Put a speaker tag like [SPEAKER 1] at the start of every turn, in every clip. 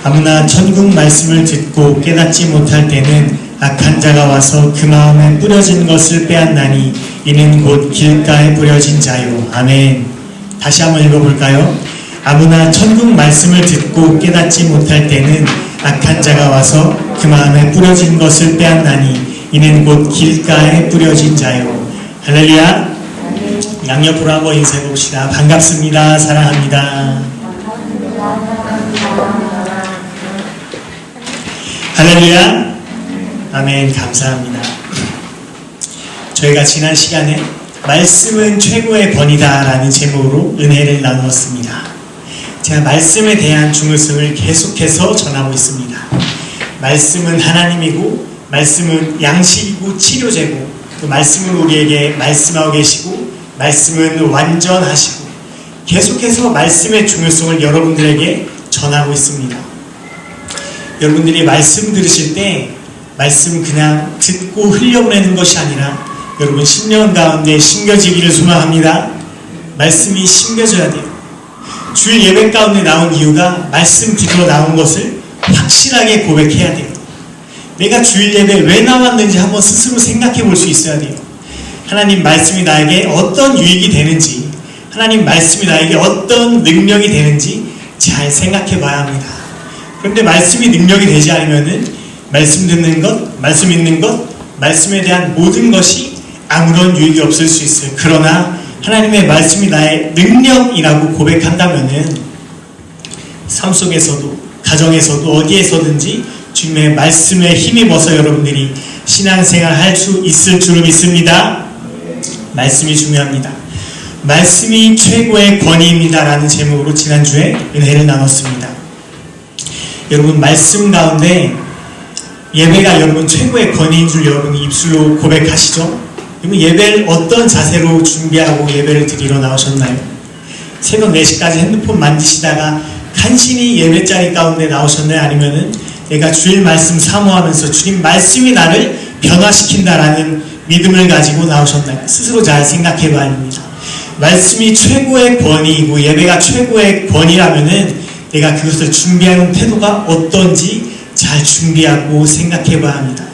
[SPEAKER 1] 아무나 천국 말씀을 듣고 깨닫지 못할 때는 악한 자가 와서 그 마음에 뿌려진 것을 빼앗나니 이는 곧 길가에 뿌려진 자요. 아멘. 다시 한번 읽어볼까요? 아무나 천국 말씀을 듣고 깨닫지 못할 때는 악한 자가 와서 그 마음에 뿌려진 것을 빼앗나니 이는 곧 길가에 뿌려진 자요. 할렐루야. 양옆으로 한번 인사해 봅시다. 반갑습니다. 사랑합니다. 할렐루야. 아멘. 감사합니다. 저희가 지난 시간에 말씀은 최고의 권위다 라는 제목으로 은혜를 나누었습니다. 제가 말씀에 대한 중요성을 계속해서 전하고 있습니다. 말씀은 하나님이고 말씀은 양식이고 치료제고 또 말씀은 우리에게 말씀하고 계시고 말씀은 완전하시고 계속해서 말씀의 중요성을 여러분들에게 전하고 있습니다. 여러분들이 말씀 들으실 때 말씀 그냥 듣고 흘려보내는 것이 아니라 여러분 심령 가운데 심겨지기를 소망합니다. 말씀이 심겨져야 돼요. 주일 예배 가운데 나온 이유가 말씀 듣고 나온 것을 확실하게 고백해야 돼요. 내가 주일 예배 왜 나왔는지 한번 스스로 생각해 볼 수 있어야 돼요. 하나님 말씀이 나에게 어떤 유익이 되는지, 하나님 말씀이 나에게 어떤 능력이 되는지 잘 생각해 봐야 합니다. 그런데 말씀이 능력이 되지 않으면은 말씀 듣는 것, 말씀 읽는 것, 말씀에 대한 모든 것이 아무런 유익이 없을 수 있어요. 그러나 하나님의 말씀이 나의 능력이라고 고백한다면은 삶 속에서도 가정에서도 어디에서든지 주님의 말씀에 힘입어서 여러분들이 신앙생활 할 수 있을 줄을 믿습니다. 말씀이 중요합니다. 말씀이 최고의 권위입니다 라는 제목으로 지난주에 은혜를 나눴습니다. 여러분 말씀 가운데 예배가 여러분 최고의 권위인 줄 여러분이 입술로 고백하시죠? 여러분 예배를 어떤 자세로 준비하고 예배를 드리러 나오셨나요? 새벽 4시까지 핸드폰 만지시다가 간신히 예배 자리 가운데 나오셨나요? 아니면은 내가 주일 말씀 사모하면서 주님 말씀이 나를 변화시킨다라는 믿음을 가지고 나오셨나요? 스스로 잘 생각해 봐야 합니다. 말씀이 최고의 권위이고 예배가 최고의 권위라면은 내가 그것을 준비하는 태도가 어떤지 잘 준비하고 생각해 봐야 합니다.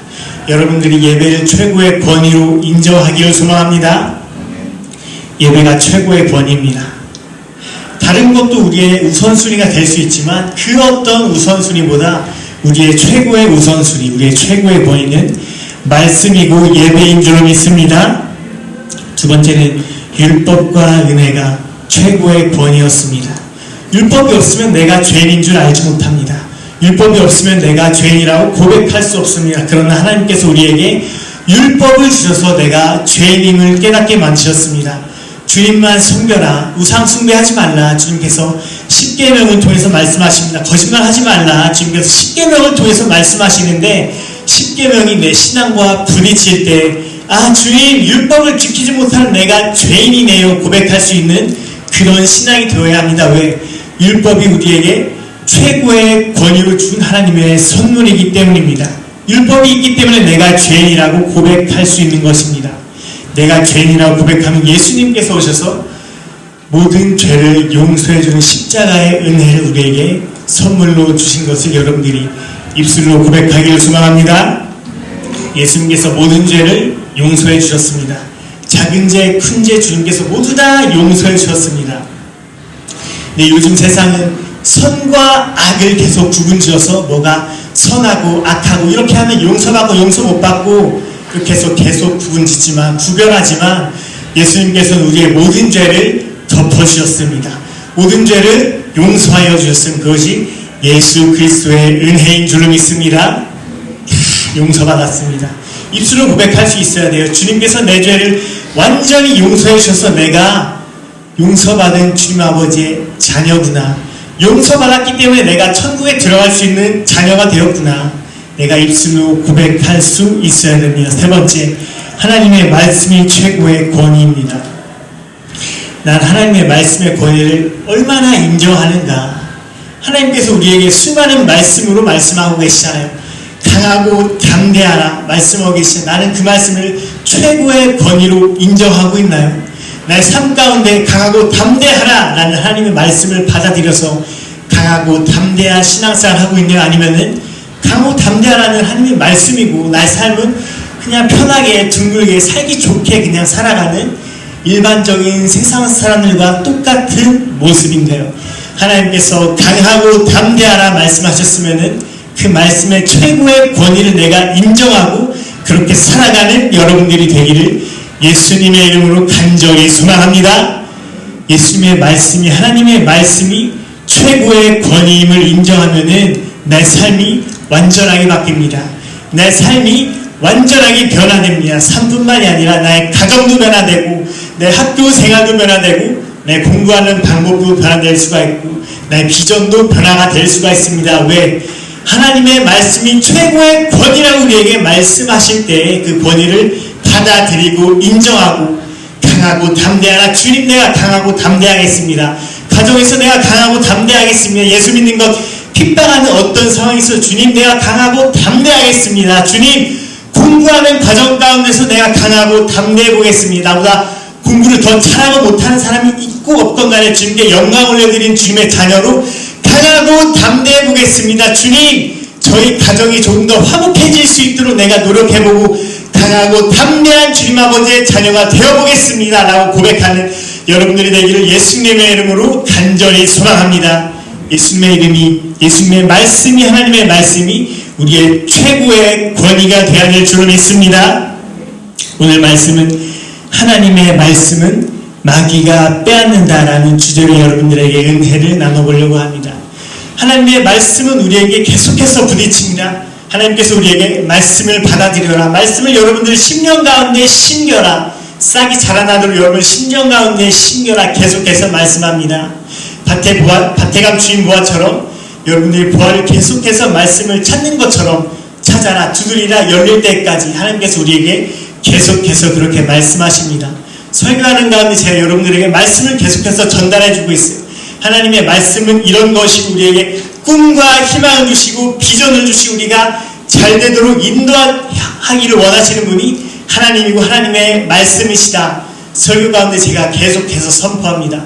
[SPEAKER 1] 여러분들이 예배를 최고의 권위로 인정하기를 소망합니다. 예배가 최고의 권위입니다. 다른 것도 우리의 우선순위가 될 수 있지만 그 어떤 우선순위보다 우리의 최고의 우선순위, 우리의 최고의 권위는 말씀이고 예배인 줄 믿습니다. 두 번째는 율법과 은혜가 최고의 권위였습니다. 율법이 없으면 내가 죄인인 줄 알지 못합니다. 율법이 없으면 내가 죄인이라고 고백할 수 없습니다. 그러나 하나님께서 우리에게 율법을 주셔서 내가 죄인임을 깨닫게 만드셨습니다. 주님만 섬겨라, 우상 숭배하지 말라. 주님께서 십계명을 통해서 말씀하십니다. 거짓말하지 말라. 주님께서 십계명을 통해서 말씀하시는데 십계명이 내 신앙과 부딪힐 때 아 주님 율법을 지키지 못하는 내가 죄인이네요 고백할 수 있는 그런 신앙이 되어야 합니다. 왜? 율법이 우리에게 최고의 권위를 준 하나님의 선물이기 때문입니다. 율법이 있기 때문에 내가 죄인이라고 고백할 수 있는 것입니다. 내가 죄인이라고 고백하면 예수님께서 오셔서 모든 죄를 용서해주는 십자가의 은혜를 우리에게 선물로 주신 것을 여러분들이 입술로 고백하기를 소망합니다. 예수님께서 모든 죄를 용서해 주셨습니다. 작은 죄, 큰 죄 주님께서 모두 다 용서해 주셨습니다. 근데 요즘 세상은 선과 악을 계속 구분지어서 뭐가 선하고 악하고 이렇게 하면 용서받고 용서 못 받고 그렇게 해서 계속 구분짓지만 구별하지만 예수님께서는 우리의 모든 죄를 덮어주셨습니다. 모든 죄를 용서하여 주셨음. 그것이 예수 그리스도의 은혜인 줄로 믿습니다. 용서받았습니다. 입술로 고백할 수 있어야 돼요. 주님께서 내 죄를 완전히 용서해 주셔서 내가 용서받은 주님 아버지의 자녀구나. 용서받았기 때문에 내가 천국에 들어갈 수 있는 자녀가 되었구나. 내가 입술로 고백할 수 있어야 됩니다. 세 번째, 하나님의 말씀이 최고의 권위입니다. 난 하나님의 말씀의 권위를 얼마나 인정하는가. 하나님께서 우리에게 수많은 말씀으로 말씀하고 계시잖아요. 강하고 담대하라 말씀하고 계시죠. 나는 그 말씀을 최고의 권위로 인정하고 있나요? 나의 삶 가운데 강하고 담대하라 라는 하나님의 말씀을 받아들여서 강하고 담대한 신앙생활을 하고 있네요? 아니면은 강하고 담대하라는 하나님의 말씀이고 나의 삶은 그냥 편하게 둥글게 살기 좋게 그냥 살아가는 일반적인 세상 사람들과 똑같은 모습인가요? 하나님께서 강하고 담대하라 말씀하셨으면은 그 말씀의 최고의 권위를 내가 인정하고 그렇게 살아가는 여러분들이 되기를 예수님의 이름으로 간절히 소망합니다. 예수님의 말씀이, 하나님의 말씀이 최고의 권위임을 인정하면은 내 삶이 완전하게 바뀝니다. 내 삶이 완전하게 변화됩니다. 삶뿐만이 아니라 나의 가정도 변화되고 내 학교 생활도 변화되고 내 공부하는 방법도 변화될 수가 있고 나의 비전도 변화가 될 수가 있습니다. 왜? 하나님의 말씀이 최고의 권위라고 우리에게 말씀하실 때 그 권위를 받아들이고 인정하고 강하고 담대하라. 주님, 내가 강하고 담대하겠습니다. 가정에서 내가 강하고 담대하겠습니다. 예수 믿는 것 핍박하는 어떤 상황이 있어 주님, 내가 강하고 담대하겠습니다. 주님, 공부하는 과정 가운데서 내가 강하고 담대해 보겠습니다. 나보다 공부를 더 잘하고 못하는 사람이 있고 없건 간에 주님께 영광 올려드린 주님의 자녀로 강하고 담대해 보겠습니다. 주님, 저희 가정이 조금 더 화목해질 수 있도록 내가 노력해보고 강하고 담대한 주님 아버지의 자녀가 되어보겠습니다. 라고 고백하는 여러분들이 되기를 예수님의 이름으로 간절히 소망합니다. 예수님의 이름이, 예수님의 말씀이, 하나님의 말씀이 우리의 최고의 권위가 되어야 될 줄로 믿습니다. 오늘 말씀은 하나님의 말씀은 마귀가 빼앗는다라는 주제로 여러분들에게 은혜를 나눠보려고 합니다. 하나님의 말씀은 우리에게 계속해서 부딪힙니다. 하나님께서 우리에게 말씀을 받아들여라. 말씀을 여러분들 심령 가운데 심겨라. 싹이 자라나도록 여러분 심령 가운데 심겨라. 계속해서 말씀합니다. 밭에감 주인 보아처럼 여러분들이 보아를 계속해서 말씀을 찾는 것처럼 찾아라, 두드리라, 열릴 때까지 하나님께서 우리에게 계속해서 그렇게 말씀하십니다. 설교하는 가운데 제가 여러분들에게 말씀을 계속해서 전달해주고 있어요. 하나님의 말씀은 이런 것이 우리에게 꿈과 희망을 주시고 비전을 주시고 우리가 잘 되도록 인도하기를 원하시는 분이 하나님이고 하나님의 말씀이시다. 설교 가운데 제가 계속해서 선포합니다.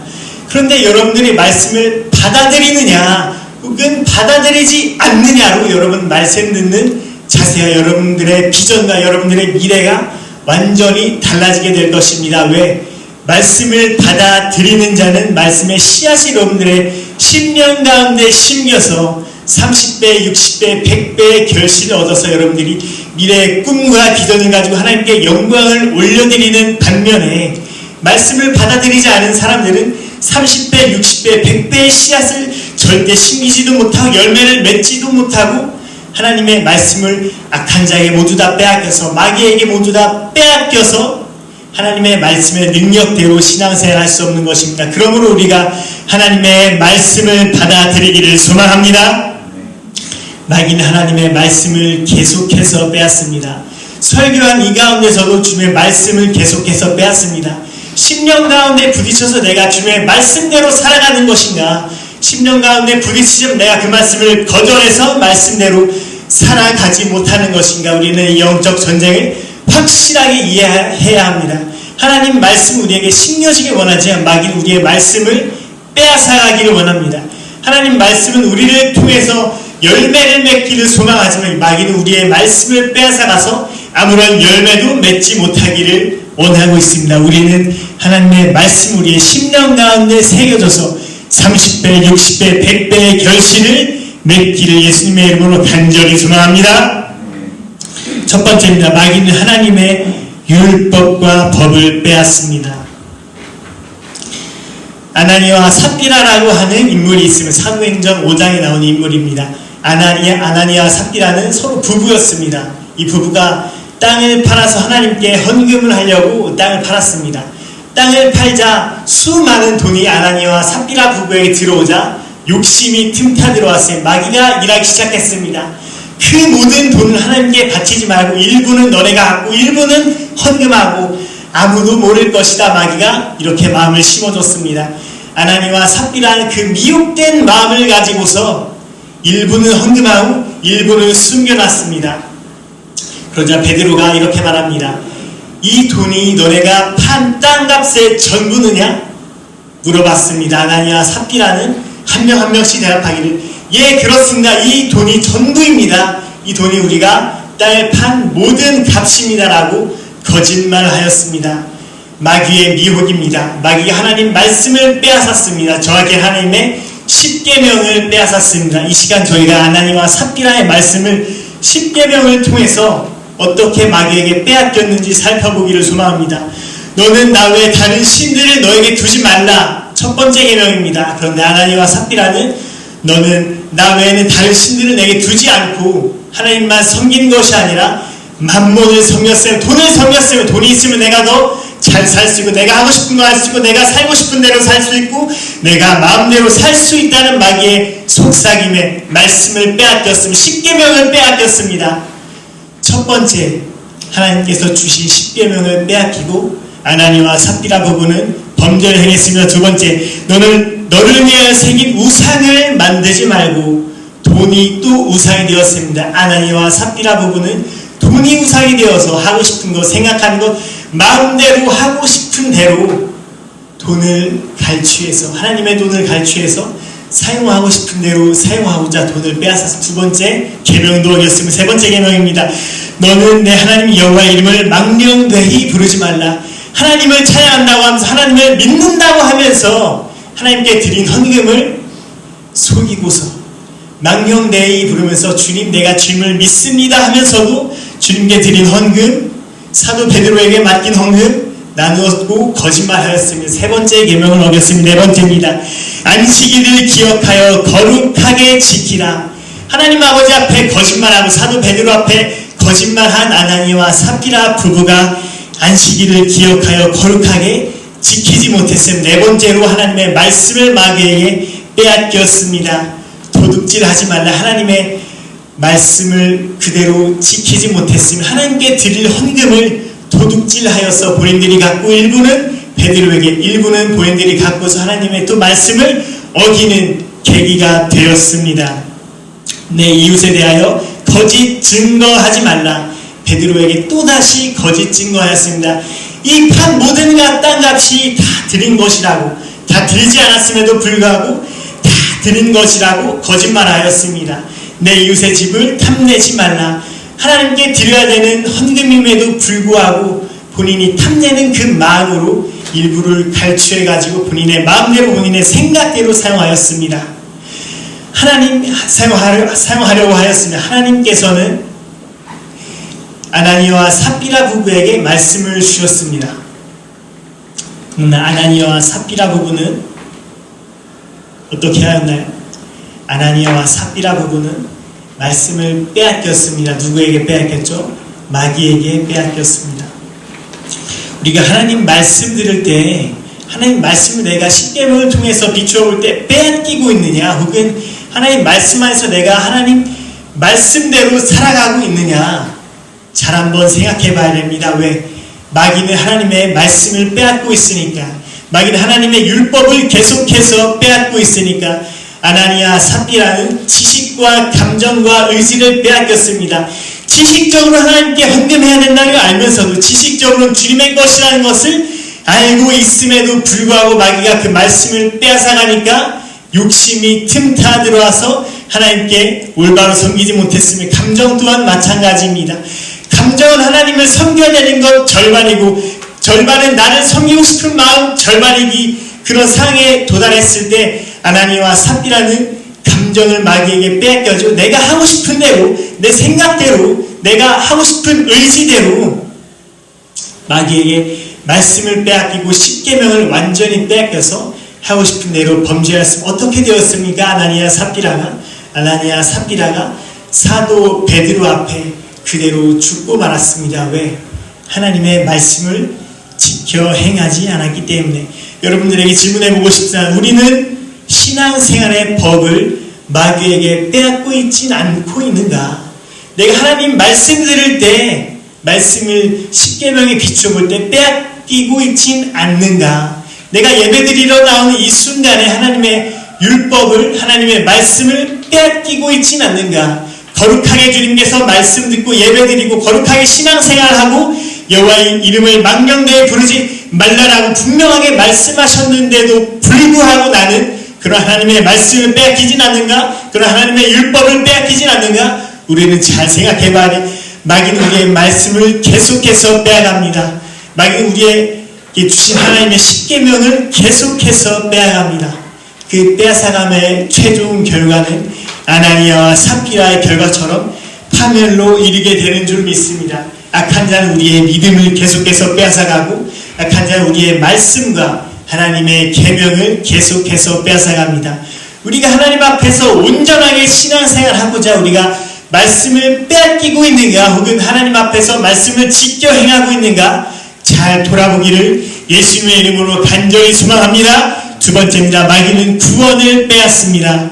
[SPEAKER 1] 그런데 여러분들이 말씀을 받아들이느냐 혹은 받아들이지 않느냐로 여러분 말씀 듣는 자세와 여러분들의 비전과 여러분들의 미래가 완전히 달라지게 될 것입니다. 왜? 말씀을 받아들이는 자는 말씀의 씨앗이 여러분들의 심령 가운데 심겨서 30배, 60배, 100배의 결실을 얻어서 여러분들이 미래의 꿈과 비전을 가지고 하나님께 영광을 올려드리는 반면에 말씀을 받아들이지 않은 사람들은 30배, 60배, 100배의 씨앗을 절대 심기지도 못하고 열매를 맺지도 못하고 하나님의 말씀을 악한 자에게 모두 다 빼앗겨서 마귀에게 모두 다 빼앗겨서 하나님의 말씀의 능력대로 신앙생활 할 수 없는 것입니다. 그러므로 우리가 하나님의 말씀을 받아들이기를 소망합니다. 마귀는 하나님의 말씀을 계속해서 빼앗습니다. 설교한 이 가운데서도 주님의 말씀을 계속해서 빼앗습니다. 심령 가운데 부딪혀서 내가 주님의 말씀대로 살아가는 것인가, 심령 가운데 부딪히면 내가 그 말씀을 거절해서 말씀대로 살아가지 못하는 것인가, 우리는 이 영적 전쟁을 확실하게 이해해야 합니다. 하나님 말씀 우리에게 심겨지길 원하지만 마귀는 우리의 말씀을 빼앗아가기를 원합니다. 하나님 말씀은 우리를 통해서 열매를 맺기를 소망하지만 마귀는 우리의 말씀을 빼앗아가서 아무런 열매도 맺지 못하기를 원하고 있습니다. 우리는 하나님의 말씀 우리의 심령 가운데 새겨져서 30배, 60배, 100배의 결실을 맺기를 예수님의 이름으로 간절히 소망합니다. 첫 번째입니다. 마귀는 하나님의 율법과 법을 빼앗습니다. 아나니아와 삽비라라고 하는 인물이 있으면 사도행전 5장에 나오는 인물입니다. 아나니아와 삽비라는 서로 부부였습니다. 이 부부가 땅을 팔아서 하나님께 헌금을 하려고 땅을 팔았습니다. 땅을 팔자 수많은 돈이 아나니아와 삽비라 부부에게 들어오자 욕심이 틈타 들어왔어요. 마귀가 일하기 시작했습니다. 그 모든 돈을 하나님께 바치지 말고 일부는 너네가 갖고 일부는 헌금하고 아무도 모를 것이다. 마귀가 이렇게 마음을 심어줬습니다. 아나니아와 삽비라는 그 미혹된 마음을 가지고서 일부는 헌금하고 일부는 숨겨놨습니다. 그러자 베드로가 이렇게 말합니다. 이 돈이 너네가 판 땅값의 전부느냐? 물어봤습니다. 아나니아와 삽비라는 한 명 한 명씩 대답하기를 예 그렇습니다. 이 돈이 전부입니다. 이 돈이 우리가 땅을 판 모든 값입니다 라고 거짓말하였습니다. 마귀의 미혹입니다. 마귀가 하나님 말씀을 빼앗았습니다. 정확히 하나님의 십계명을 빼앗았습니다. 이 시간 저희가 아나니와 삽비라의 말씀을 십계명을 통해서 어떻게 마귀에게 빼앗겼는지 살펴보기를 소망합니다. 너는 나 외에 다른 신들을 너에게 두지 말라. 첫 번째 계명입니다. 그런데 아나니와 삽비라는 너는 나 외에는 다른 신들을 내게 두지 않고 하나님만 섬긴 것이 아니라 만몬을 섬겼으면 돈을 섬겼으면 돈이 있으면 내가 더 잘 살 수 있고 내가 하고 싶은 거 할 수 있고 내가 살고 싶은 대로 살 수 있고 내가 마음대로 살 수 있다는 마귀의 속삭임에 말씀을 빼앗겼습니다. 십계명을 빼앗겼습니다. 첫 번째 하나님께서 주신 십계명을 빼앗기고 아나니와 삽비라 부부는 범죄를 행했습니다. 두 번째 너를 위하여 새긴 우상을 만들지 말고 돈이 또 우상이 되었습니다. 아나니와 삽비라 부부는 돈이 우상이 되어서 하고 싶은 것 생각하는 것 마음대로 하고 싶은 대로 돈을 갈취해서 하나님의 돈을 갈취해서 사용하고 싶은 대로 사용하고자 돈을 빼앗아서 두 번째 계명도 어겼으면 세 번째 계명입니다. 너는 내 하나님 여호와의 이름을 망령되이 부르지 말라. 하나님을 찬양한다고 하면서 하나님을 믿는다고 하면서 하나님께 드린 헌금을 속이고서 망령되이 부르면서 주님 내가 주님을 믿습니다 하면서도 주님께 드린 헌금 사도 베드로에게 맡긴 헌금 나누었고 거짓말하였으며 세 번째 계명을 어겼습니다. 네 번째입니다. 안식일을 기억하여 거룩하게 지키라. 하나님 아버지 앞에 거짓말하고 사도 베드로 앞에 거짓말한 아나니와 삽비라 부부가 안식일을 기억하여 거룩하게 지키지 못했으면 네 번째로 하나님의 말씀을 마귀에게 빼앗겼습니다. 도둑질하지 말라. 하나님의 말씀을 그대로 지키지 못했으면 하나님께 드릴 헌금을 도둑질하여서 본인들이 갖고 일부는 베드로에게 일부는 본인들이 갖고서 하나님의 또 말씀을 어기는 계기가 되었습니다. 내 이웃에 대하여 거짓 증거하지 말라. 베드로에게 또다시 거짓 증거하였습니다. 이 판 모든 땅값이 다 드린 것이라고 다 들지 않았음에도 불구하고 다 드린 것이라고 거짓말하였습니다. 내 이웃의 집을 탐내지 말라. 하나님께 드려야 되는 헌금임에도 불구하고 본인이 탐내는 그 마음으로 일부를 갈취해가지고 본인의 마음대로 본인의 생각대로 사용하였습니다. 하나님 사용하려고 하였으며 하나님께서는 아나니와 삽비라 부부에게 말씀을 주셨습니다. 아나니와 삽비라 부부는 어떻게 하였나요? 아나니아와 삽비라 부부는 말씀을 빼앗겼습니다. 누구에게 빼앗겼죠? 마귀에게 빼앗겼습니다. 우리가 하나님 말씀 들을 때 하나님 말씀을 내가 십계명을 통해서 비추어 볼 때 빼앗기고 있느냐 혹은 하나님 말씀 안에서 내가 하나님 말씀대로 살아가고 있느냐 잘 한번 생각해 봐야 됩니다. 왜? 마귀는 하나님의 말씀을 빼앗고 있으니까 마귀는 하나님의 율법을 계속해서 빼앗고 있으니까 아나니아 삽비라는 지식과 감정과 의지를 빼앗겼습니다. 지식적으로 하나님께 헌금해야 된다는 걸 알면서도 지식적으로는 주님의 것이라는 것을 알고 있음에도 불구하고 마귀가 그 말씀을 빼앗아가니까 욕심이 틈타 들어와서 하나님께 올바로 섬기지 못했으며 감정 또한 마찬가지입니다. 감정은 하나님을 섬겨야 되는 것 절반이고 절반은 나를 섬기고 싶은 마음 절반이기 그런 상에 도달했을 때 아나니와 삽비라는 감정을 마귀에게 빼앗겨줘 내가 하고 싶은 대로 내 생각대로 내가 하고 싶은 의지대로 마귀에게 말씀을 빼앗기고 십계명을 완전히 빼앗겨서 하고 싶은 대로 범죄했으면 어떻게 되었습니까? 아나니아 삽비라가 사도 베드로 앞에 그대로 죽고 말았습니다. 왜? 하나님의 말씀을 지켜 행하지 않았기 때문에. 여러분들에게 질문해보고 싶지만 우리는 신앙생활의 법을 마귀에게 빼앗고 있진 않고 있는가? 내가 하나님 말씀 들을 때 말씀을 십계명에 비춰볼 때 빼앗기고 있진 않는가? 내가 예배드리러 나오는 이 순간에 하나님의 율법을 하나님의 말씀을 빼앗기고 있진 않는가? 거룩하게 주님께서 말씀 듣고 예배드리고 거룩하게 신앙생활하고 여호와의 이름을 망령되이 부르지 말라라고 분명하게 말씀하셨는데도 불구하고 나는 그런 하나님의 말씀을 빼앗기진 않는가? 그런 하나님의 율법을 빼앗기진 않는가? 우리는 잘 생각해봐야 돼. 마귀는 우리의 말씀을 계속해서 빼앗갑니다. 마귀는 우리에게 주신 하나님의 십계명을 계속해서 빼앗갑니다. 그 빼앗아감의 최종 결과는 아나니아와 삽비라의 결과처럼 파멸로 이르게 되는 줄 믿습니다. 악한 자는 우리의 믿음을 계속해서 빼앗아가고 악한 자는 우리의 말씀과 하나님의 계명을 계속해서 빼앗아갑니다. 우리가 하나님 앞에서 온전하게 신앙생활하고자 우리가 말씀을 빼앗기고 있는가, 혹은 하나님 앞에서 말씀을 지켜 행하고 있는가 잘 돌아보기를 예수님의 이름으로 간절히 소망합니다. 두 번째입니다. 마귀는 구원을 빼앗습니다.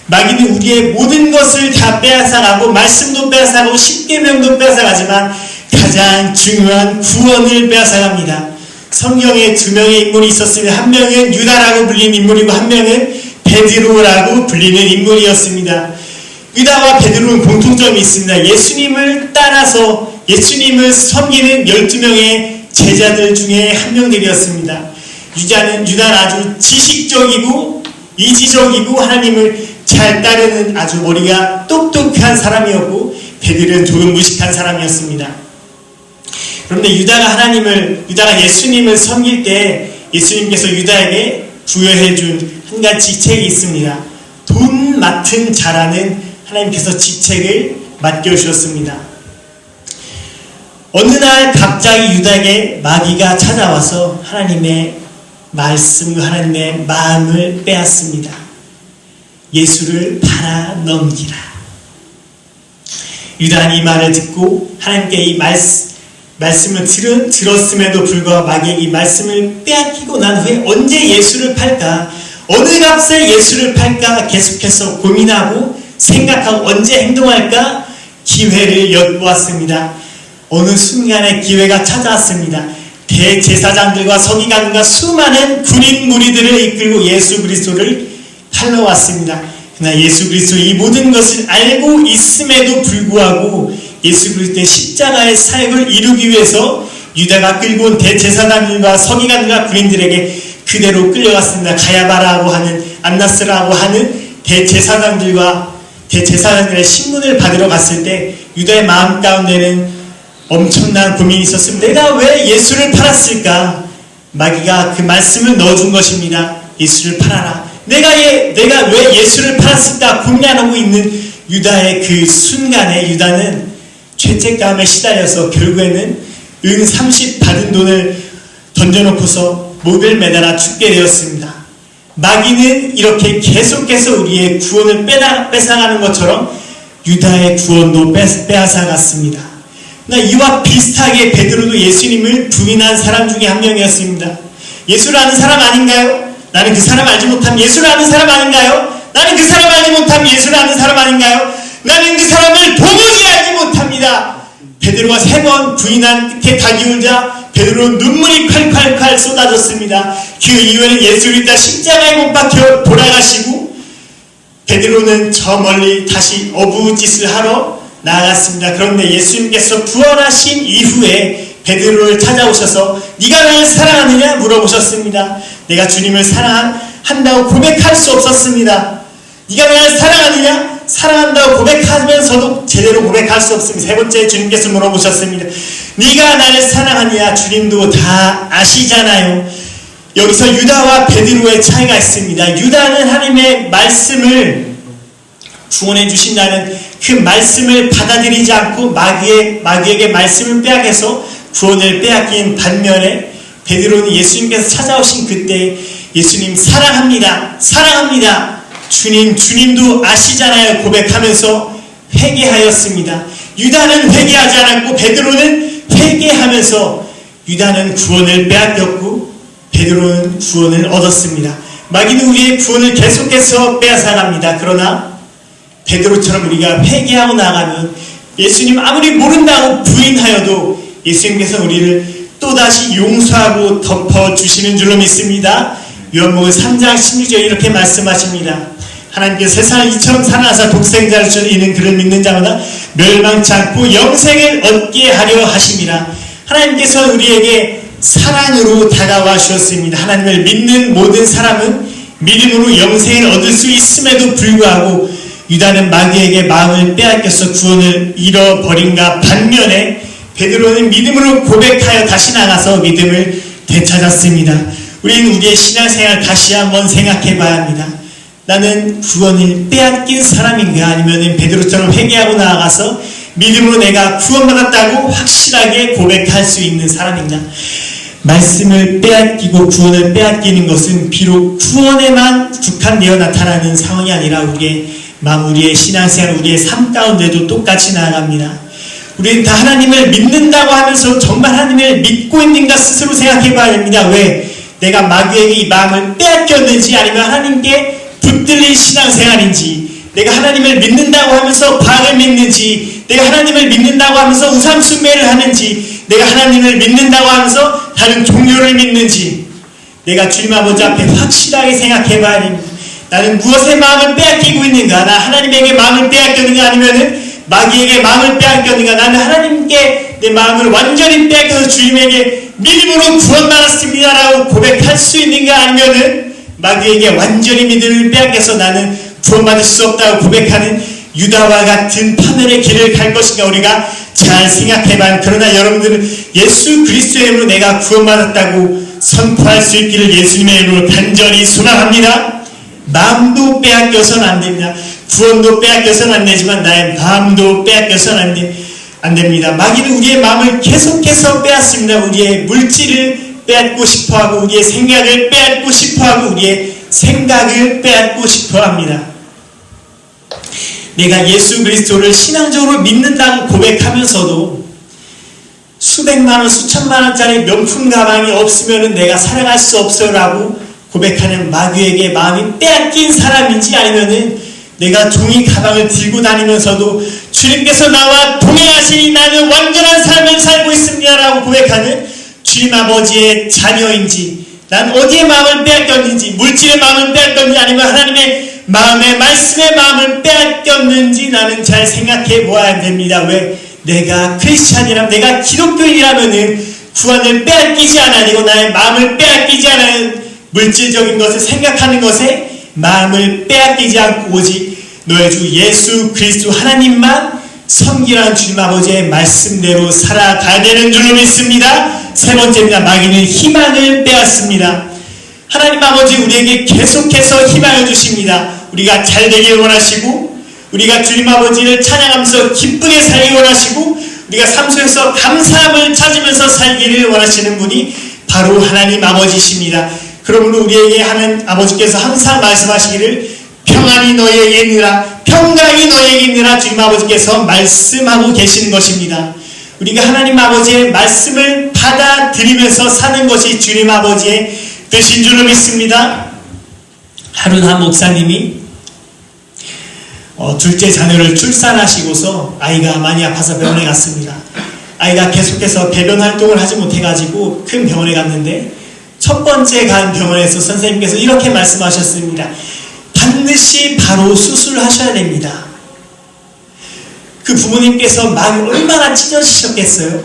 [SPEAKER 1] 마귀는 우리의 모든 것을 다 빼앗아가고 말씀도 빼앗아가고 십계명도 빼앗아가지만 가장 중요한 구원을 빼앗아갑니다. 성경에 두 명의 인물이 있었습니다. 한 명은 유다라고 불리는 인물이고 한 명은 베드로라고 불리는 인물이었습니다. 유다와 베드로는 공통점이 있습니다. 예수님을 따라서 예수님을 섬기는 12명의 제자들 중에 한 명들이었습니다. 유다는 아주 지식적이고 이지적이고 하나님을 잘 따르는 아주 머리가 똑똑한 사람이었고, 베드로는 조금 무식한 사람이었습니다. 그런데 유다가 예수님을 섬길 때 예수님께서 유다에게 부여해준 한 가지 직책이 있습니다. 돈 맡은 자라는 하나님께서 직책을 맡겨주셨습니다. 어느 날 갑자기 유다에게 마귀가 찾아와서 하나님의 말씀과 하나님의 마음을 빼앗습니다. 예수를 팔아 넘기라. 유다는 이 말을 듣고 하나님께 이 말씀을 들었음에도 불구하고 마귀에게 이 말씀을 빼앗기고 난 후에 언제 예수를 팔까? 어느 값에 예수를 팔까? 계속해서 고민하고 생각하고 언제 행동할까? 기회를 엿보았습니다. 어느 순간에 기회가 찾아왔습니다. 대제사장들과 서기관과 수많은 군인 무리들을 이끌고 예수 그리스도를 팔러 왔습니다. 그러나 예수 그리스도 이 모든 것을 알고 있음에도 불구하고 예수 그리스도의 십자가의 사역을 이루기 위해서 유다가 끌고 온 대제사장들과 서기관과 군인들에게 그대로 끌려갔습니다. 가야바라고 하는 안나스라고 하는 대제사장들의 신문을 받으러 갔을 때 유다의 마음 가운데는 엄청난 고민이 있었습니다. 내가 왜 예수를 팔았을까? 마귀가 그 말씀을 넣어준 것입니다. 예수를 팔아라. 내가 왜 예수를 팔았을까 고민하고 있는 유다의 그 순간에 유다는 죄책감에 시달려서 결국에는 은 30 받은 돈을 던져놓고서 목을 매달아 죽게 되었습니다. 마귀는 이렇게 계속해서 우리의 구원을 뺏어가는 것처럼 유다의 구원도 빼앗아갔습니다. 이와 비슷하게 베드로도 예수님을 부인한 사람 중에 한 명이었습니다. 예수를 아는 사람 아닌가요? 나는 그 사람 알지 못함. 예수를 아는 사람 아닌가요? 나는 그 사람 알지 못함. 예수를 아는 사람 아닌가요? 나는 그 사람을 도무지 알지 못합니다. 베드로가 3번 부인한 끝에 닭이 울자 베드로는 눈물이 콸콸콸 쏟아졌습니다. 그 이후에는 예수를 다 십자가에 못 박혀 돌아가시고 베드로는 저 멀리 다시 어부짓을 하러 나아갔습니다. 그런데 예수님께서 부활하신 이후에 베드로를 찾아오셔서 네가 나를 사랑하느냐 물어보셨습니다. 내가 주님을 사랑한다고 고백할 수 없었습니다. 네가 나를 사랑하느냐? 사랑한다고 고백하면서도 제대로 고백할 수 없습니다. 세 번째 주님께서 물어보셨습니다. 네가 나를 사랑하느냐? 주님도 다 아시잖아요. 여기서 유다와 베드로의 차이가 있습니다. 유다는 하나님의 말씀을 구원해 주신다는 그 말씀을 받아들이지 않고 마귀에게 말씀을 빼앗겨서 구원을 빼앗긴 반면에 베드로는 예수님께서 찾아오신 그때 예수님 사랑합니다. 사랑합니다. 주님도 아시잖아요. 고백하면서 회개하였습니다. 유다는 회개하지 않았고 베드로는 회개하면서 유다는 구원을 빼앗겼고 베드로는 구원을 얻었습니다. 마귀는 우리의 구원을 계속해서 빼앗아갑니다. 그러나 베드로처럼 우리가 회개하고 나가면 예수님 아무리 모른다고 부인하여도 예수님께서 우리를 또다시 용서하고 덮어주시는 줄로 믿습니다. 요한복음 3장 16절에 이렇게 말씀하십니다. 하나님께서 세상을 이처럼 사랑하사 독생자를 주신 이는 그를 믿는 자마다 멸망치 않고 영생을 얻게 하려 하심이라. 하나님께서 우리에게 사랑으로 다가와 주셨습니다. 하나님을 믿는 모든 사람은 믿음으로 영생을 얻을 수 있음에도 불구하고 유다는 마귀에게 마음을 빼앗겨서 구원을 잃어버린가 반면에 베드로는 믿음으로 고백하여 다시 나가서 믿음을 되찾았습니다. 우리는 우리의 신앙생활 다시 한번 생각해 봐야 합니다. 나는 구원을 빼앗긴 사람인가, 아니면 베드로처럼 회개하고 나아가서 믿음으로 내가 구원받았다고 확실하게 고백할 수 있는 사람인가? 말씀을 빼앗기고 구원을 빼앗기는 것은 비록 구원에만 국한되어 나타나는 상황이 아니라 우리의 마음, 우리의 신앙생활, 우리의 삶 가운데도 똑같이 나아갑니다. 우리는 다 하나님을 믿는다고 하면서 정말 하나님을 믿고 있는가 스스로 생각해 봐야 됩니다. 왜? 내가 마귀에게 이 마음을 빼앗겼는지, 아니면 하나님께 붙들린 신앙생활인지, 내가 하나님을 믿는다고 하면서 과학을 믿는지, 내가 하나님을 믿는다고 하면서 우상 숭배를 하는지, 내가 하나님을 믿는다고 하면서 다른 종교를 믿는지, 내가 주님 아버지 앞에 확실하게 생각해 봐야 됩니다. 나는 무엇에 마음을 빼앗기고 있는가? 나 하나님에게 마음을 빼앗겼는가? 아니면은 마귀에게 마음을 빼앗겼는가? 나는 하나님께 내 마음을 완전히 빼앗겨서 주님에게 믿음으로 구원받았습니다 라고 고백할 수 있는가? 아니면은 마귀에게 완전히 믿음을 빼앗겨서 나는 구원받을 수 없다고 고백하는 유다와 같은 파멸의 길을 갈 것인가? 우리가 잘 생각해봐야. 그러나 여러분들은 예수 그리스도의 이름으로 내가 구원받았다고 선포할 수 있기를 예수님의 이름으로 간절히 소망합니다. 마음도 빼앗겨서는 안 됩니다. 구원도 빼앗겨서는 안 되지만 나의 마음도 빼앗겨서는 안 됩니다. 마귀는 우리의 마음을 계속해서 빼앗습니다. 우리의 물질을 빼앗고 싶어하고, 우리의 생각을 빼앗고 싶어하고, 우리의 생각을 빼앗고 싶어합니다. 내가 예수 그리스도를 신앙적으로 믿는다고 고백하면서도 수백만원, 수천만원짜리 명품 가방이 없으면 내가 살아갈 수 없어라고 고백하는 마귀에게 마음이 빼앗긴 사람인지, 아니면은 내가 종이 가방을 들고 다니면서도 주님께서 나와 동행하시니 나는 완전한 삶을 살고 있습니다 라고 고백하는 주님 아버지의 자녀인지, 난 어디에 마음을 빼앗겼는지, 물질의 마음을 빼앗겼는지, 아니면 하나님의 마음의 말씀의 마음을 빼앗겼는지 나는 잘 생각해 보아야 됩니다. 왜? 내가 크리스찬이라면, 내가 기독교인이라면은 구원을 빼앗기지 않아야 되고, 나의 마음을 빼앗기지 않아야, 물질적인 것을 생각하는 것에 마음을 빼앗기지 않고 오직 너의 주 예수 그리스도 하나님만 섬기라는 주님 아버지의 말씀대로 살아가야 되는 줄로 믿습니다. 세 번째입니다. 마귀는 희망을 빼앗습니다. 하나님 아버지 우리에게 계속해서 희망을 주십니다. 우리가 잘 되길 원하시고, 우리가 주님 아버지를 찬양하면서 기쁘게 살기 원하시고, 우리가 삶 속에서 감사함을 찾으면서 살기를 원하시는 분이 바로 하나님 아버지십니다. 그러므로 우리에게 하는 아버지께서 항상 말씀하시기를 평안이 너희에게 있느라, 평강이 너희에게 있느라 주님 아버지께서 말씀하고 계시는 것입니다. 우리가 하나님 아버지의 말씀을 받아들이면서 사는 것이 주님 아버지의 뜻인 줄로 믿습니다. 하루나 목사님이 둘째 자녀를 출산하시고서 아이가 많이 아파서 병원에 갔습니다. 아이가 계속해서 배변 활동을 하지 못해가지고 큰 병원에 갔는데, 첫 번째 간 병원에서 선생님께서 이렇게 말씀하셨습니다. 반드시 바로 수술하셔야 됩니다. 그 부모님께서 마음이 얼마나 찢어지셨겠어요?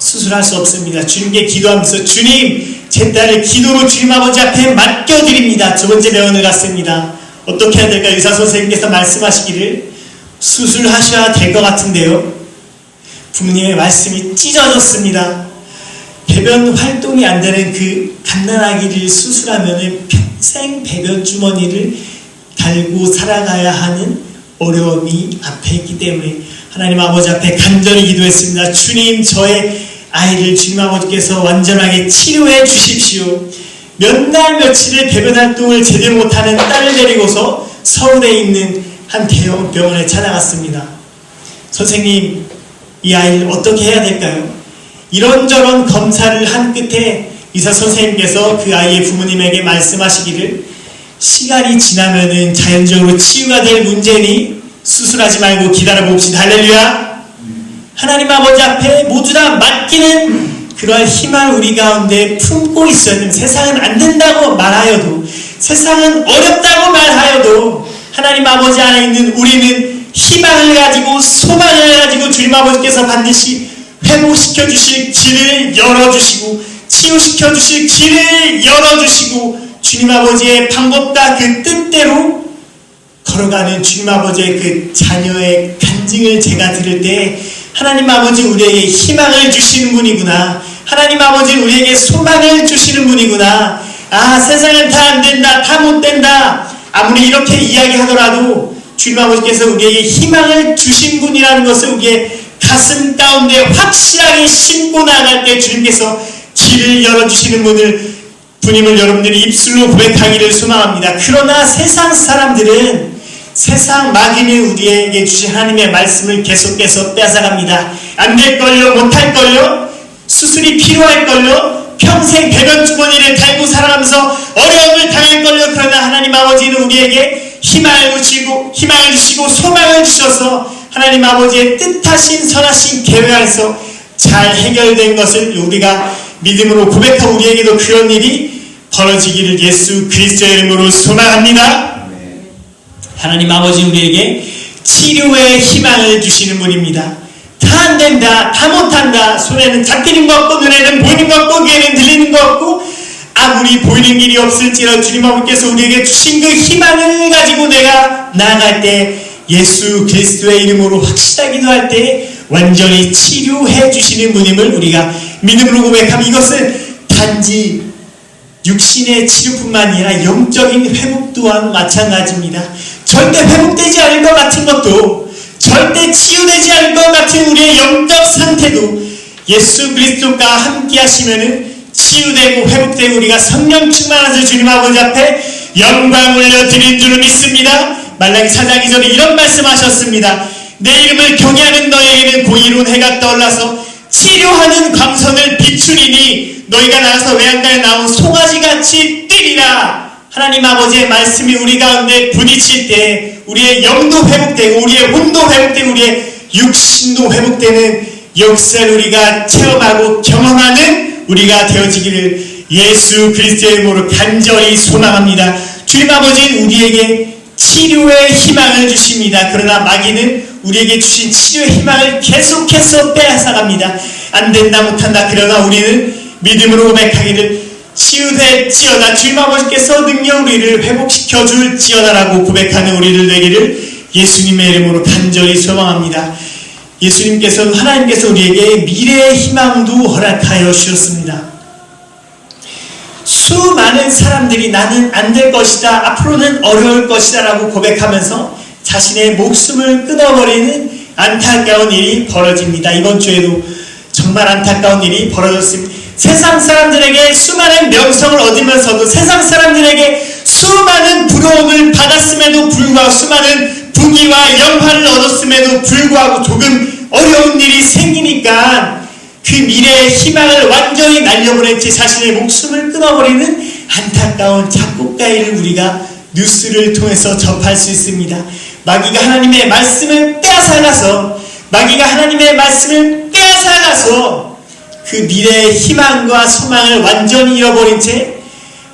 [SPEAKER 1] 수술할 수 없습니다. 주님께 기도하면서 주님, 제 딸을 기도로 주님 아버지 앞에 맡겨드립니다. 두 번째 병원을 갔습니다. 어떻게 해야 될까? 의사 선생님께서 말씀하시기를 수술하셔야 될 것 같은데요. 부모님의 말씀이 찢어졌습니다. 배변 활동이 안 되는 그 갓난아기를 수술하면 평생 배변 주머니를 달고 살아가야 하는 어려움이 앞에 있기 때문에 하나님 아버지 앞에 간절히 기도했습니다. 주님, 저의 아이를 주님 아버지께서 완전하게 치료해 주십시오. 몇 날 며칠을 배변 활동을 제대로 못하는 딸을 데리고서 서울에 있는 한 대형 병원에 찾아갔습니다. 선생님, 이 아이를 어떻게 해야 될까요? 이런저런 검사를 한 끝에 의사 선생님께서 그 아이의 부모님에게 말씀하시기를 시간이 지나면은 자연적으로 치유가 될 문제니 수술하지 말고 기다려봅시다. 할렐루야. 하나님 아버지 앞에 모두 다 맡기는 그러한 희망을 우리 가운데 품고 있어야 됩니다. 세상은 안 된다고 말하여도, 세상은 어렵다고 말하여도 하나님 아버지 안에 있는 우리는 희망을 가지고 소망을 가지고 주님 아버지께서 반드시 회복시켜 주실 길을 열어주시고, 치유시켜 주실 길을 열어주시고, 주님 아버지의 방법과 그 뜻대로 걸어가는 주님 아버지의 그 자녀의 간증을 제가 들을 때 하나님 아버지 우리에게 희망을 주시는 분이구나. 하나님 아버지 우리에게 소망을 주시는 분이구나. 아, 세상은 다 안 된다, 다 못 된다. 아무리 이렇게 이야기하더라도 주님 아버지께서 우리에게 희망을 주신 분이라는 것을 우리의 가슴 가운데 확실하게 심고 나갈 때 주님께서 길을 열어주시는 분임을 여러분들이 입술로 고백하기를 소망합니다. 그러나 세상 사람들은 세상 마귀는 우리에게 주신 하나님의 말씀을 계속해서 뺏어갑니다. 안 될걸요, 못할걸요, 수술이 필요할걸요, 평생 배변 주머니를 달고 살아가면서 어려움을 당할걸요. 그러나 하나님 아버지는 우리에게 희망을 주시고 소망을 주셔서 하나님 아버지의 뜻하신 선하신 계획 안에서 잘 해결된 것을 우리가 믿음으로 고백하고 우리에게도 그런 일이 벌어지기를 예수 그리스도의 이름으로 소망합니다. 하나님 아버지 우리에게 치료의 희망을 주시는 분입니다. 다 안 된다, 다 못한다, 손에는 잡히는 것 없고 눈에는 보이는 것 없고 귀에는 들리는 것 없고 아무리 보이는 길이 없을지라도 주님 아버지께서 우리에게 주신 그 희망을 가지고 내가 나아갈 때 예수 그리스도의 이름으로 확실하게 기도할 때 완전히 치료해 주시는 분임을 우리가 믿음으로 고백하면 이것은 단지 육신의 치료뿐만 아니라 영적인 회복 또한 마찬가지입니다. 절대 회복되지 않을 것 같은 것도 절대 치유되지 않을 것 같은 우리의 영적 상태도 예수 그리스도가 함께 하시면은 치유되고 회복되고 우리가 성령 충만하셔서 주님 아버지 앞에 영광 올려드린 줄 믿습니다. 말라기 4장 2절에 이런 말씀하셨습니다. 내 이름을 경외하는 너에게는 공의로운 해가 떠올라서 치료하는 광선을 비추리니 너희가 나가서 외양간에 나온 송아지같이 뛰리라. 하나님 아버지의 말씀이 우리 가운데 부딪힐 때 우리의 영도 회복되고 우리의 혼도 회복되고 우리의 육신도 회복되는 역사를 우리가 체험하고 경험하는 우리가 되어지기를 예수 그리스도의 이름으로 간절히 소망합니다. 주님 아버지는 우리에게 치료의 희망을 주십니다. 그러나 마귀는 우리에게 주신 치료의 희망을 계속해서 빼앗아갑니다. 안 된다, 못한다. 그러나 우리는 믿음으로 고백하기를 치유될지어다. 주님 아버지께서 능력 우리를 회복시켜 줄지어다라고 고백하는 우리들 되기를 예수님의 이름으로 간절히 소망합니다. 예수님께서는 하나님께서 우리에게 미래의 희망도 허락하여 주셨습니다. 수많은 사람들이 나는 안 될 것이다, 앞으로는 어려울 것이다 라고 고백하면서 자신의 목숨을 끊어버리는 안타까운 일이 벌어집니다. 이번 주에도 정말 안타까운 일이 벌어졌습니다. 세상 사람들에게 수많은 명성을 얻으면서도 세상 사람들에게 수많은 부러움을 받았음에도 불구하고 수많은 부귀와 영화를 얻었음에도 불구하고 조금 어려운 일이 생기니까 그 미래의 희망을 완전히 날려보낸 채 자신의 목숨을 끊어버리는 안타까운 작곡가의 일을 우리가 뉴스를 통해서 접할 수 있습니다. 마귀가 하나님의 말씀을 빼앗아가서 그 미래의 희망과 소망을 완전히 잃어버린 채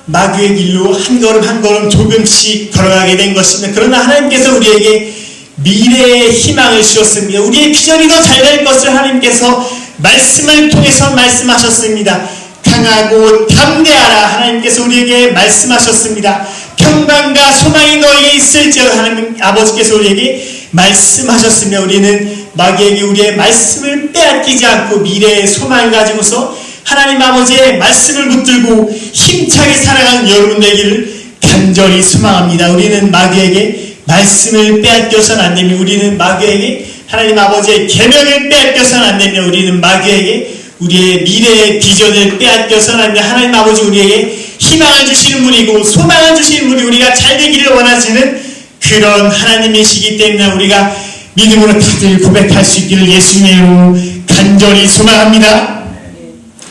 [SPEAKER 1] 마귀의 길로 한 걸음 한 걸음 조금씩 걸어가게 된 것입니다. 그러나 하나님께서 우리에게 미래의 희망을 주셨습니다. 우리의 비전이 더 잘 될 것을 하나님께서 말씀을 통해서 말씀하셨습니다. 강하고 담대하라. 하나님께서 우리에게 말씀하셨습니다. 평강과 소망이 너에게 있을지어다. 하나님 아버지께서 우리에게 말씀하셨으며 우리는 마귀에게 우리의 말씀을 빼앗기지 않고 미래의 소망을 가지고서 하나님 아버지의 말씀을 붙들고 힘차게 살아가는 여러분 되기를 간절히 소망합니다. 우리는 마귀에게 말씀을 빼앗겨서는 안 됩니다. 우리는 마귀에게 하나님 아버지의 계명을 빼앗겨서는 안 됩니다. 우리는 마귀에게 우리의 미래의 비전을 빼앗겨서는 안 됩니다. 하나님 아버지 우리에게 희망을 주시는 분이고 소망을 주시는 분이 우리가 잘 되기를 원하시는 그런 하나님이시기 때문에 우리가 믿음으로 다들 고백할 수 있기를 예수님의 이름으로 간절히 소망합니다.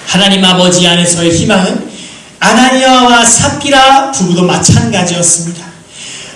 [SPEAKER 1] 하나님 아버지 안에서의 희망은 아나니아와 삽비라 부부도 마찬가지였습니다.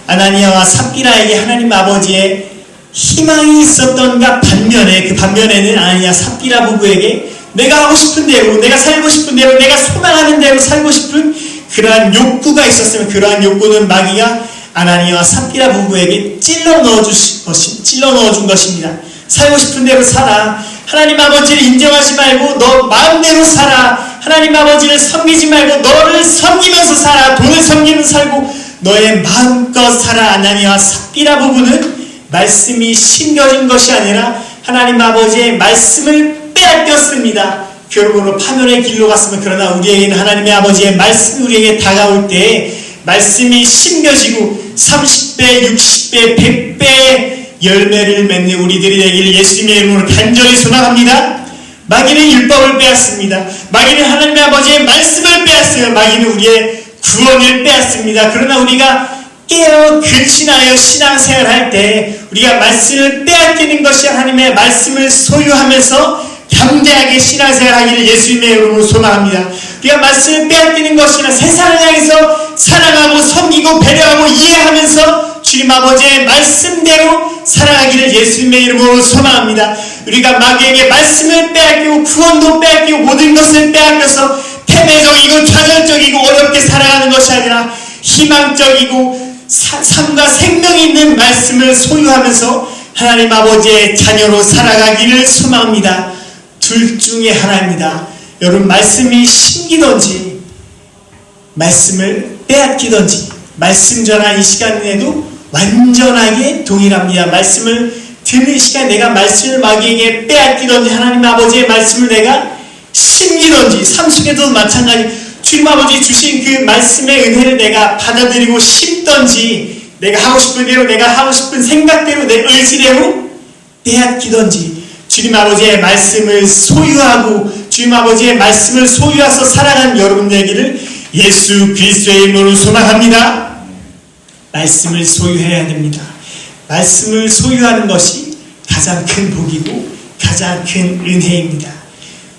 [SPEAKER 1] 아나니아와 삽비라에게 하나님 아버지의 희망이 있었던가 반면에 그 반면에는 아나니아 삽비라 부부에게 내가 하고 싶은 대로 내가 살고 싶은 대로 내가 소망하는 대로 살고 싶은 그러한 욕구가 있었으면 그러한 욕구는 마귀가 아나니아와 삽비라 부부에게 찔러 넣어준 것입니다. 살고 싶은 대로 살아. 하나님 아버지를 인정하지 말고 너 마음대로 살아. 하나님 아버지를 섬기지 말고 너를 섬기면서 살아. 돈을 섬기면서 살고 너의 마음껏 살아. 아나니와 삽비라 부부는 말씀이 심겨진 것이 아니라 하나님 아버지의 말씀을 빼앗겼습니다. 결국으로 파멸의 길로 갔으면, 그러나 우리에게는 하나님의 아버지의 말씀이 우리에게 다가올 때에 말씀이 심겨지고 30배, 60배, 100배의 열매를 맺는 우리들이 되기를 예수님의 이름으로 간절히 소망합니다. 마귀는 율법을 빼앗습니다. 마귀는 하나님의 아버지의 말씀을 빼앗어요. 마귀는 우리의 구원을 빼앗습니다. 그러나 우리가 깨어 근신하여 신앙생활할 때 우리가 말씀을 빼앗기는 것이 하나님의 말씀을 소유하면서 담대하게 신앙생활하기를 예수님의 이름으로 소망합니다. 우리가 말씀을 빼앗기는 것이나 세상을 향해서 사랑하고 섬기고 배려하고 이해하면서 주님 아버지의 말씀대로 살아가기를 예수님의 이름으로 소망합니다. 우리가 마귀에게 말씀을 빼앗기고 구원도 빼앗기고 모든 것을 빼앗겨서 태매적이고 좌절적이고 어렵게 살아가는 것이 아니라 희망적이고 삶과 생명이 있는 말씀을 소유하면서 하나님 아버지의 자녀로 살아가기를 소망합니다. 둘 중에 하나입니다. 여러분, 말씀이 심기든지 말씀을 빼앗기든지 말씀 전한 이 시간에도 완전하게 동일합니다. 말씀을 듣는 시간 내가 말씀을 마귀에게 빼앗기든지 하나님 아버지의 말씀을 내가 심기든지 삶 속에도 마찬가지 주님 아버지 주신 그 말씀의 은혜를 내가 받아들이고 심든지 내가 하고 싶은 대로 내가 하고 싶은 생각대로 내 의지대로 빼앗기든지 주님 아버지의 말씀을 소유하고 주님 아버지의 말씀을 소유해서 살아가는 여러분 되기를 예수 그리스도의 이름으로 소망합니다. 말씀을 소유해야 됩니다. 말씀을 소유하는 것이 가장 큰 복이고 가장 큰 은혜입니다.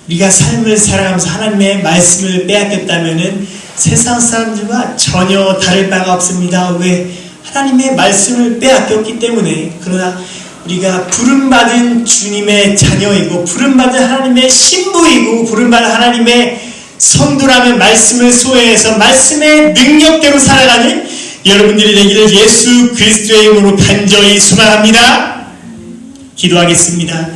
[SPEAKER 1] 우리가 삶을 살아가면서 하나님의 말씀을 빼앗겼다면 세상 사람들과 전혀 다를 바가 없습니다. 왜? 하나님의 말씀을 빼앗겼기 때문에. 그러나 우리가 부름받은 주님의 자녀이고 부름받은 하나님의 신부이고 부름받은 하나님의 성도라면 말씀을 소유해서 말씀의 능력대로 살아가는 여러분들이 되기를 예수 그리스도의 이름으로 간절히 소망합니다. 기도하겠습니다.